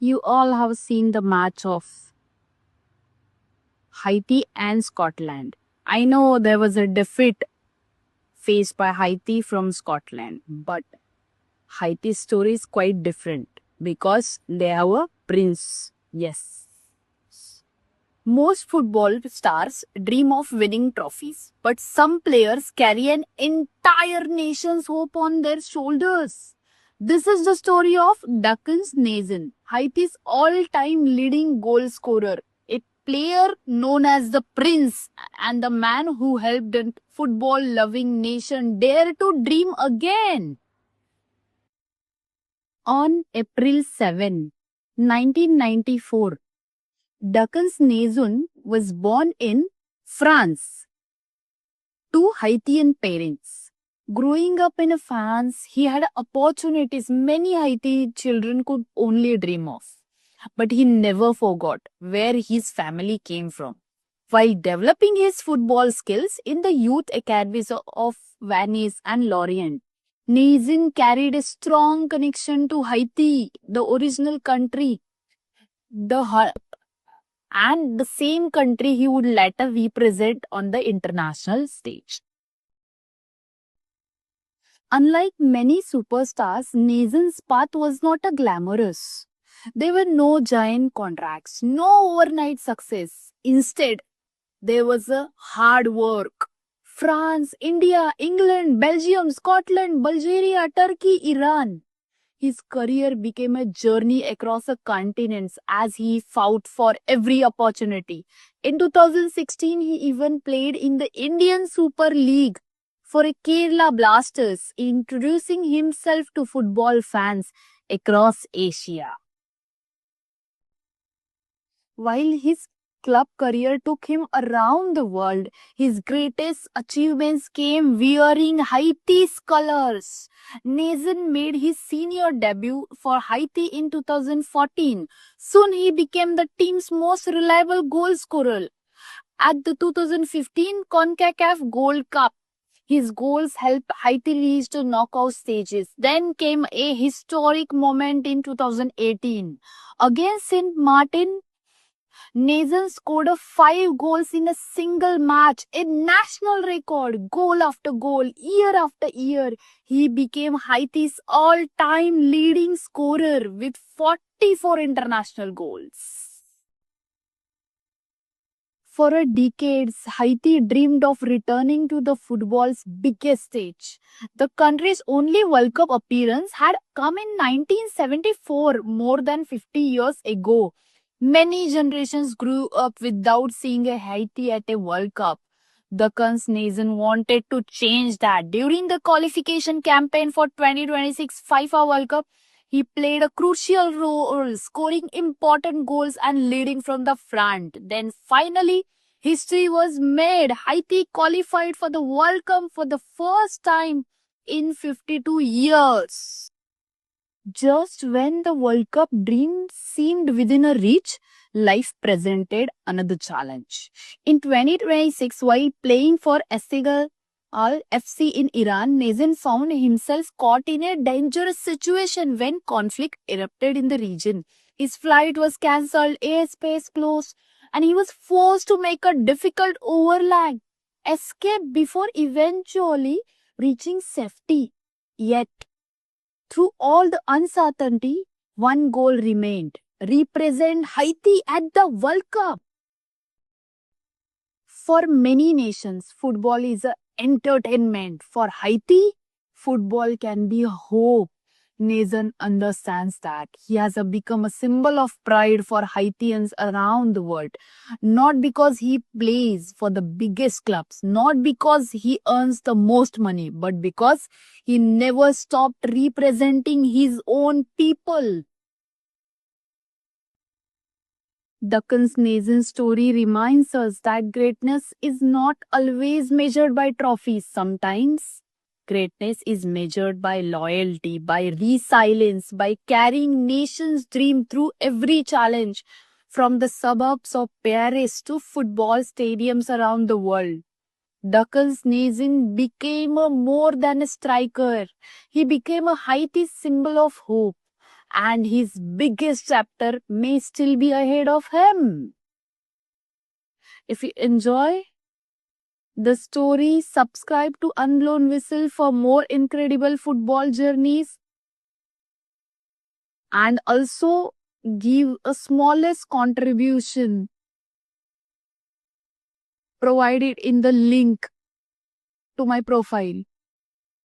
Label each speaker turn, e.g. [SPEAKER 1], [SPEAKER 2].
[SPEAKER 1] You all have seen the match of Haiti and Scotland. I know there was a defeat faced by Haiti from Scotland, but Haiti's story is quite different because they have a prince. Yes. Most football stars dream of winning trophies, but some players carry an entire nation's hope on their shoulders. This is the story of Duckens Nazen, Haiti's all-time leading goal scorer, a player known as the Prince and the man who helped a football-loving nation dare to dream again. On April 7, 1994, Duckens Nazun was born in France to Haitian parents. Growing up in France, he had opportunities many Haiti children could only dream of. But he never forgot where his family came from. While developing his football skills in the youth academies of Venice and Lorient, Nazin carried a strong connection to Haiti, the original country. And the same country he would later represent on the international stage. Unlike many superstars, Nathan's path was not a glamorous. There were no giant contracts, no overnight success. Instead, there was a hard work. France, India, England, Belgium, Scotland, Bulgaria, Turkey, Iran. His career became a journey across the continents as he fought for every opportunity. In 2016, he even played in the Indian Super League for Kerala Blasters, introducing himself to football fans across Asia. While his club career took him around the world, his greatest achievements came wearing Haiti's colors. Nazan made his senior debut for Haiti in 2014. Soon he became the team's most reliable goal scorer. At the 2015 CONCACAF Gold Cup, his goals helped Haiti reach the knockout stages. Then came a historic moment in 2018. Against St. Martin, Nathan scored 5 goals in a single match, a national record, goal after goal, year after year. He became Haiti's all-time leading scorer with 44 international goals. For a decades, Haiti dreamed of returning to the football's biggest stage. The country's only World Cup appearance had come in 1974, more than 50 years ago. Many generations grew up without seeing a Haiti at a World Cup. The Duckens nation wanted to change that. During the qualification campaign for 2026 FIFA World Cup, he played a crucial role, scoring important goals and leading from the front. Then finally, history was made. Haiti qualified for the World Cup for the first time in 52 years. Just when the World Cup dream seemed within a reach, life presented another challenge. In 2026, while playing for Esteghlal Al FC in Iran, Nazan found himself caught in a dangerous situation when conflict erupted in the region. His flight was cancelled, airspace closed, and he was forced to make a difficult overland escape before eventually reaching safety. Yet, through all the uncertainty, one goal remained: represent Haiti at the World Cup. For many nations, football is an entertainment. For Haiti, football can be hope. Nathan understands that. He has become a symbol of pride for Haitians around the world. Not because he plays for the biggest clubs, not because he earns the most money, but because he never stopped representing his own people. Duckens Nathan's story reminds us that greatness is not always measured by trophies. Sometimes greatness is measured by loyalty, by resilience, by carrying nation's dream through every challenge, from the suburbs of Paris to football stadiums around the world. Duckens Nathan became a more than a striker. He became a Haiti symbol of hope. and his biggest chapter may still be ahead of him. If you enjoy the story, subscribe to Unblown Whistle for more incredible football journeys, and also give a smallest contribution provided in the link to my profile.